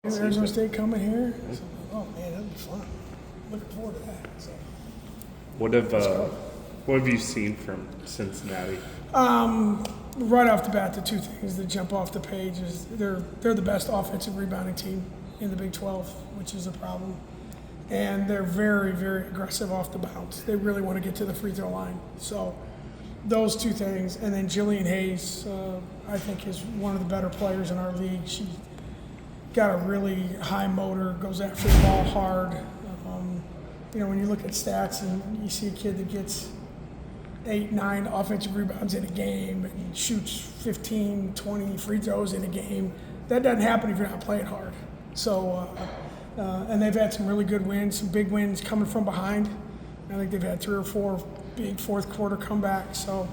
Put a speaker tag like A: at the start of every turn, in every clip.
A: Arizona State coming here. So, oh man, that'd be fun. Looking forward to that. So.
B: What have you seen from Cincinnati?
A: Right off the bat, the two things that jump off the page is they're the best offensive rebounding team in the Big 12, which is a problem. And they're very, very aggressive off the bounce. They really want to get to the free throw line. So those two things. And then Jillian Hayes, I think, is one of the better players in our league. She got a really high motor, goes after the ball hard. When you look at stats and you see a kid that gets 8-9 offensive rebounds in a game and shoots 15, 20 free throws in a game, that doesn't happen if you're not playing hard. So, and they've had some really good wins, some big wins coming from behind. I think they've had 3 or 4 big fourth quarter comebacks. So,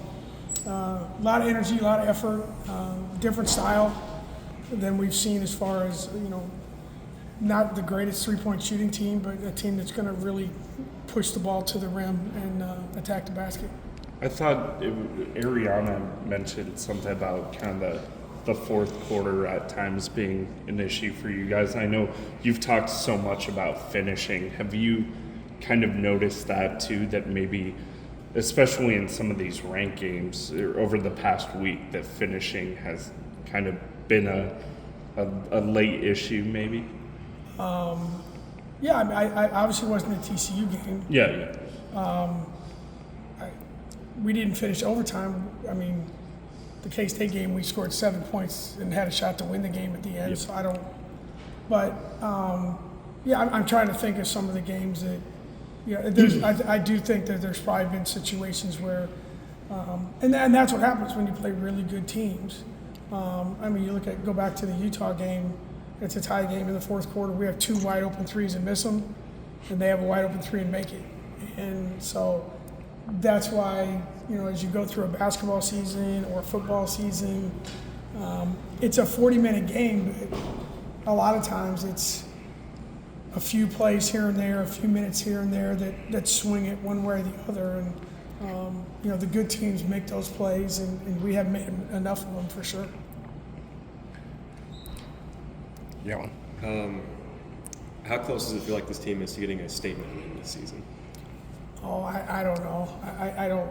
A: a lot of energy, a lot of effort, different style than we've seen as far as, not the greatest three-point shooting team, but a team that's going to really push the ball to the rim and attack the basket.
B: I thought Ariana mentioned something about kind of the fourth quarter at times being an issue for you guys. I know you've talked so much about finishing. Have you kind of noticed that too, that maybe, especially in some of these ranked games over the past week, that finishing has kind of been a late issue maybe?
A: Yeah, I obviously wasn't at the TCU game.
B: Yeah.
A: We didn't finish overtime. I mean, the K-State game, we scored 7 points and had a shot to win the game at the end. Yep. So I don't. But I'm trying to think of some of the games that, I do think that there's probably been situations where, and that's what happens when you play really good teams. Go back to the Utah game. It's a tie game in the fourth quarter. We have 2 wide open threes and miss them, and they have a wide open 3 and make it. And so that's why, as you go through a basketball season or a football season, it's a 40-minute game, but a lot of times it's a few plays here and there, a few minutes here and there that swing it one way or the other. And, the good teams make those plays, and we haven't made enough of them for sure.
B: Yeah.
C: How close does it feel like this team is to getting a statement win this season?
A: Oh, I don't know.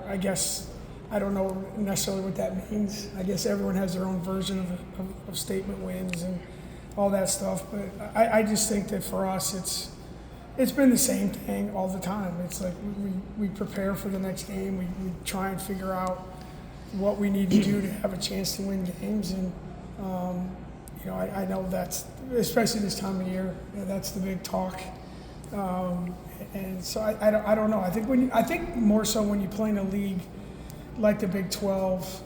A: I guess I don't know necessarily what that means. I guess everyone has their own version of statement wins and all that stuff. But I just think that for us, it's been the same thing all the time. It's like we prepare for the next game. We try and figure out what we need to do to have a chance to win games. And I know that's, especially this time of year, that's the big talk. And so I don't know. I think more so when you play in a league like the Big 12,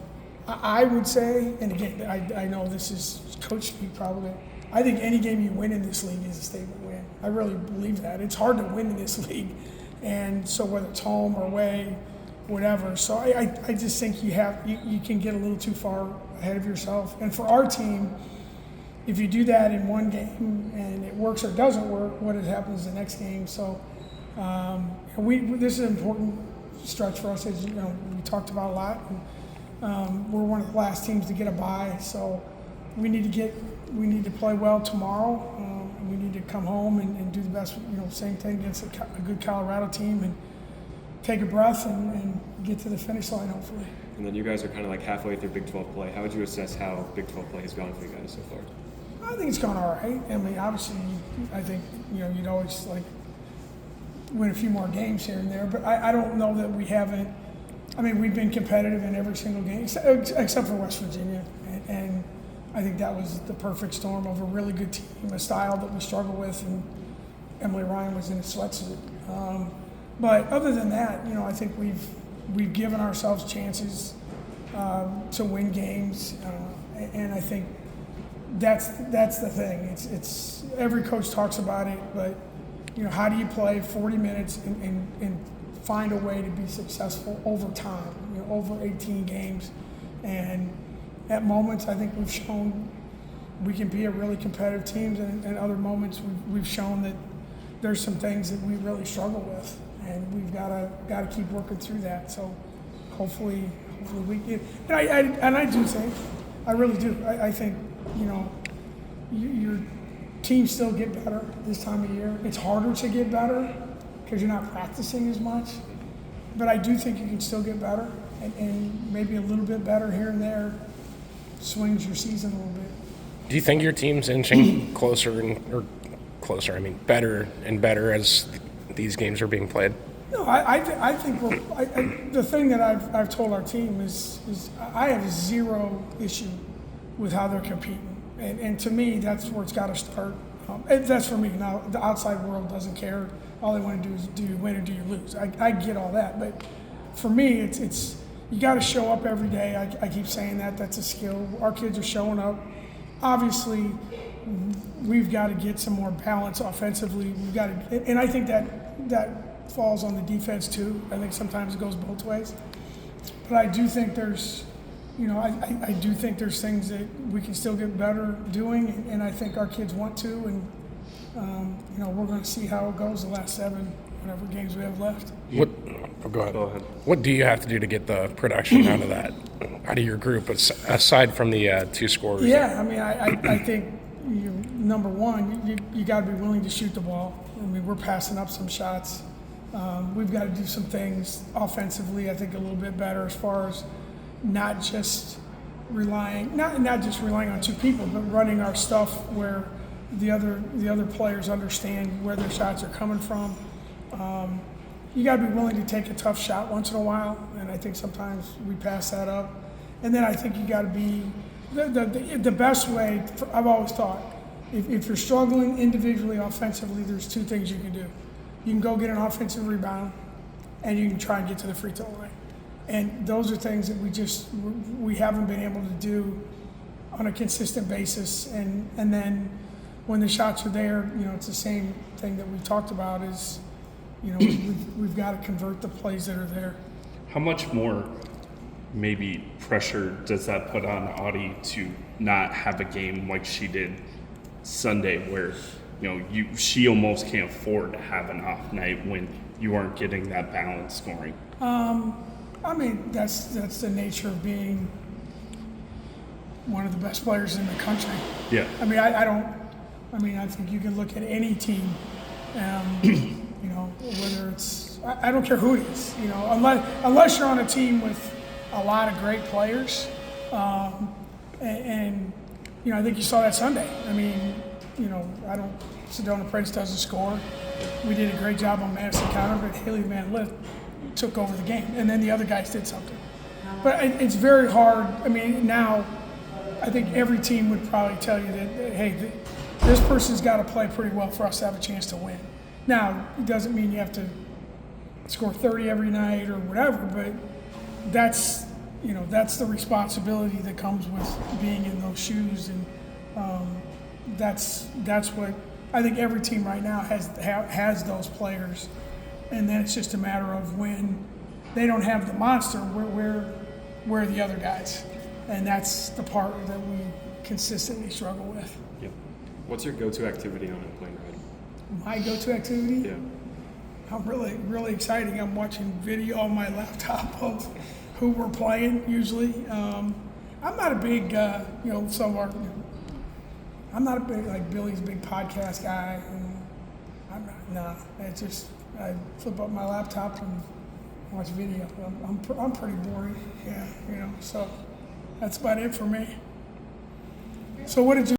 A: I would say, and again, I know this is coach speak probably, I think any game you win in this league is a statement win. I really believe that. It's hard to win in this league. And so whether it's home or away, whatever. So I just think you can get a little too far ahead of yourself. And for our team, if you do that in one game and it works or doesn't work, what happens the next game? So this is an important stretch for us, as we talked about a lot. And, we're one of the last teams to get a bye, so we need to play well tomorrow. We need to come home and do the best. Same thing against a good Colorado team, and take a breath and get to the finish line hopefully.
C: And then you guys are kind of like halfway through Big 12 play. How would you assess how Big 12 play has gone for you guys so far?
A: I think it's gone all right. I mean, obviously, I think you'd always like win a few more games here and there, but I don't know that we haven't. I mean, we've been competitive in every single game except for West Virginia, and I think that was the perfect storm of a really good team, a style that we struggle with, and Emily Ryan was in a sweatsuit. But other than that, I think we've given ourselves chances to win games, and I think that's the thing. It's every coach talks about it, but how do you play 40 minutes and find a way to be successful over time, over 18 games? And at moments, I think we've shown we can be a really competitive team, and other moments we've shown that there's some things that we really struggle with, and we've got to keep working through that. So hopefully we get. And I do think, I really do. I think you're teams still get better this time of year. It's harder to get better because you're not practicing as much. But I do think you can still get better, and maybe a little bit better here and there swings your season a little bit.
D: Do you think your team's inching better and better as these games are being played?
A: No, I think the thing that I've told our team is I have zero issue with how they're competing, and to me that's where it's got to start. And that's for me. Now the outside world doesn't care. All they want to do is, do you win or do you lose? I get all that, but for me it's you got to show up every day. I keep saying that's a skill. Our kids are showing up. Obviously, we've got to get some more balance offensively. We've got to, and I think that falls on the defense too. I think sometimes it goes both ways. But I do think there's, I do think there's things that we can still get better doing, and I think our kids want to, and we're going to see how it goes the last 7 whatever games we have left.
D: Go ahead. What do you have to do to get the production out of your group, aside from the 2 scorers?
A: Yeah, I mean, I think number one, you got to be willing to shoot the ball. I mean, we're passing up some shots. We've got to do some things offensively, I think, a little bit better as far as not just relying on 2 people, but running our stuff where the other players understand where their shots are coming from. You got to be willing to take a tough shot once in a while, and I think sometimes we pass that up. And then I think you got to be the best way. I've always thought, if you're struggling individually offensively, there's 2 things you can do. You can go get an offensive rebound, and you can try and get to the free throw line. And those are things that we haven't been able to do on a consistent basis. And then when the shots are there, it's the same thing that we talked about is, we've got to convert the plays that are there.
B: How much more maybe pressure does that put on Audie to not have a game like she did Sunday, where she almost can't afford to have an off night when you aren't getting that balanced scoring?
A: I mean, that's the nature of being one of the best players in the country.
B: Yeah.
A: I mean, I think you can look at any team, whether it's, I don't care who it is, unless you're on a team with a lot of great players. And I think you saw that Sunday. I mean, Sedona Prince doesn't score. We did a great job on Madison Counter, but Haley Van Lith took over the game, and then the other guys did something. But it's very hard. I mean, now I think every team would probably tell you that, hey, this person's got to play pretty well for us to have a chance to win. Now, it doesn't mean you have to score 30 every night or whatever, but that's the responsibility that comes with being in those shoes, and that's what I think every team right now has those players, and then it's just a matter of when they don't have the monster, where are the other guys, and that's the part that we consistently struggle with.
C: Yeah. What's your go-to activity on a plane ride?
A: My go-to activity?
C: Yeah.
A: I'm really exciting. I'm watching video on my laptop of who we're playing usually. I'm not a big, I'm not a big, like Billy's big podcast guy. And it's just, I flip up my laptop and watch video. I'm pretty boring, yeah, so that's about it for me. So what did you